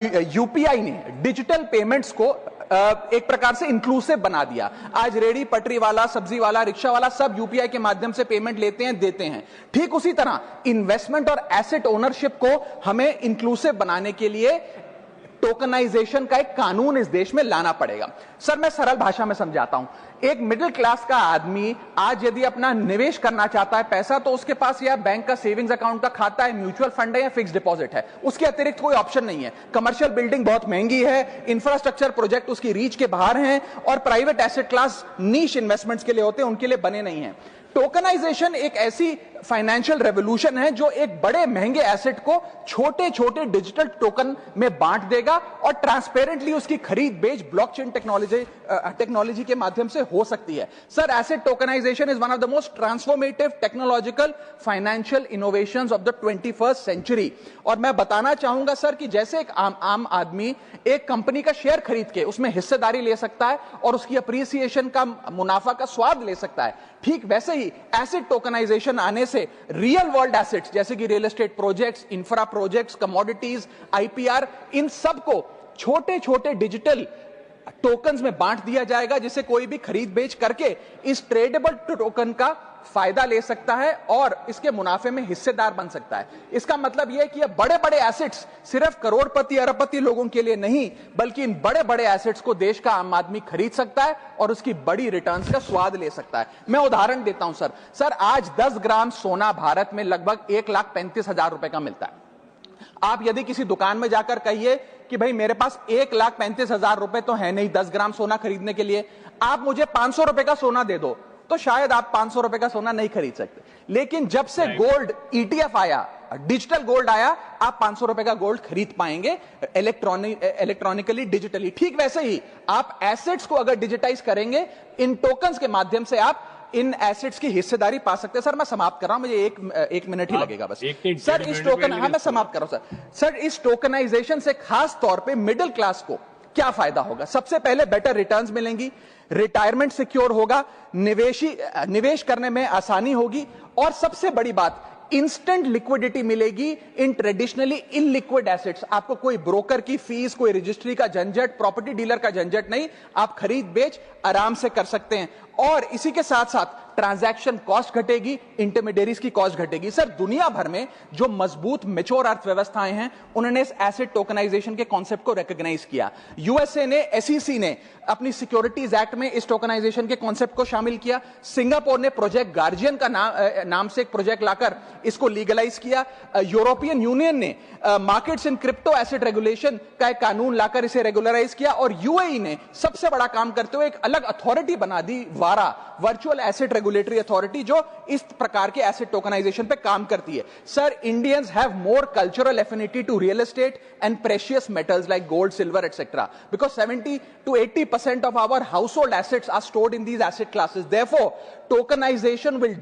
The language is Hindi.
यूपीआई ने डिजिटल पेमेंट्स को एक प्रकार से इंक्लूसिव बना दिया। आज रेडी पटरी वाला, सब्जी वाला, रिक्शा वाला सब यूपीआई के माध्यम से पेमेंट लेते हैं, देते हैं। ठीक उसी तरह इन्वेस्टमेंट और एसेट ओनरशिप को हमें इंक्लूसिव बनाने के लिए टोकनाइजेशन का एक कानून इस देश में लाना पड़ेगा। सर, मैं सरल भाषा में समझाता हूं। एक मिडिल क्लास का आदमी आज यदि अपना निवेश करना चाहता है पैसा, तो उसके पास या बैंक का सेविंग्स अकाउंट का खाता है, म्यूचुअल फंड है या फिक्स डिपॉजिट है। उसके अतिरिक्त कोई ऑप्शन नहीं है। कमर्शियल बिल्डिंग बहुत महंगी है, इंफ्रास्ट्रक्चर प्रोजेक्ट उसकी रीच के बाहर हैं, और प्राइवेट एसेट क्लास नीश इन्वेस्टमेंट्स के लिए होते हैं, उनके लिए बने नहीं है। टोकनाइजेशन एक ऐसी फाइनेंशियल रेवोल्यूशन है जो एक बड़े महंगे एसेट को छोटे छोटे डिजिटल टोकन में बांट देगा और ट्रांसपेरेंटली उसकी खरीद बेच ब्लॉकचेन टेक्नोलॉजी के माध्यम से हो सकती है। Sir, asset tokenisation is one of the most transformative technological financial innovations of the 21st century. और मैं बताना चाहूंगा सर कि जैसे एक आम आदमी एक कंपनी का शेयर खरीद के उसमें हिस्सेदारी ले सकता है और उसकी अप्रिसिएशन का, मुनाफा का स्वाद ले सकता है, ठीक वैसे ही एसेट टोकनाइजेशन आने से रियल वर्ल्ड एसेट्स जैसे कि real estate projects, infra projects, commodities, IPR, इन सब को छोटे छोटे डिजिटल टोकन्स में बांट दिया जाएगा, जिसे कोई भी खरीद बेच करके इस ट्रेडेबल टोकन का फायदा ले सकता है और इसके मुनाफे में हिस्सेदार बन सकता है। इसका मतलब यह है कि ये बड़े बड़े एसेट्स सिर्फ करोड़पति अरबपति लोगों के लिए नहीं, बल्कि इन बड़े बड़े एसेट्स को देश का आम आदमी खरीद सकता है और उसकी बड़ी रिटर्न्स का स्वाद ले सकता है। मैं उदाहरण देता हूं सर, आज 10 ग्राम सोना भारत में लगभग 1,35,000 रुपए का मिलता है। आप यदि किसी दुकान में जाकर कहिए कि भाई मेरे पास 1,35,000 रुपए तो है नहीं 10 ग्राम सोना खरीदने के लिए, आप मुझे 500 रुपए का सोना दे दो, तो शायद आप 500 रुपए का सोना नहीं खरीद सकते। लेकिन जब से गोल्ड ईटीएफ आया, डिजिटल गोल्ड आया, आप 500 रुपए का गोल्ड खरीद पाएंगे इलेक्ट्रॉनिकली, डिजिटली। ठीक वैसे ही आप एसेट्स को अगर डिजिटाइज करेंगे, इन टोकन्स के माध्यम से आप इन एसेट्स की हिस्सेदारी पा सकते हैं। सर, मैं समाप्त कर रहा हूं, मुझे एक मिनट ही लगेगा बस। सर, इस टोकन, हाँ मैं समाप्त कर रहा हूं सर, इस टोकनाइजेशन से खास तौर पे मिडिल क्लास को क्या फायदा होगा? सबसे पहले बेटर रिटर्न्स मिलेंगी, रिटायरमेंट सिक्योर होगा, निवेश करने में आसानी होगी, और सबसे बड़ी बात, इंस्टेंट लिक्विडिटी मिलेगी इन ट्रेडिशनली इनलिक्विड एसेट्स। आपको कोई ब्रोकर की फीस, कोई रजिस्ट्री का झंझट, प्रॉपर्टी डीलर का झंझट नहीं, आप खरीद बेच आराम से कर सकते हैं। और इसी के साथ साथ ट्रांजैक्शन कॉस्ट घटेगी, इंटरमीडियरीज की कॉस्ट घटेगी। सर, दुनिया भर में जो मजबूत मैच्योर अर्थव्यवस्थाएं हैं, उन्होंने इस एसेट टोकनाइजेशन के कॉन्सेप्ट को रिकॉग्नाइज किया। यूएसए ने, एसईसी ने अपनी सिक्योरिटीज एक्ट में इस टोकनाइजेशन के कॉन्सेप्ट को शामिल किया। सिंगापुर ने प्रोजेक्ट गार्जियन का नाम से एक प्रोजेक्ट लाकर इसको लीगलाइज किया। यूरोपियन यूनियन ने markets in crypto asset regulation का एक कानून लाकर इसे रेगुलराइज किया। और यूएई ने सबसे बड़ा काम करते हुए एक अलग अथॉरिटी बना दी, वारा, वर्चुअल एसेट रेगुलेटरी अथॉरिटी, जो इस प्रकार के एसेट टोकनाइजेशन पे काम करती है। Sir, Indians have more cultural affinity to real estate and precious metals like gold, silver etcetera, because 70 to 80% of our household assets are stored in these asset classes. Therefore, tokenization will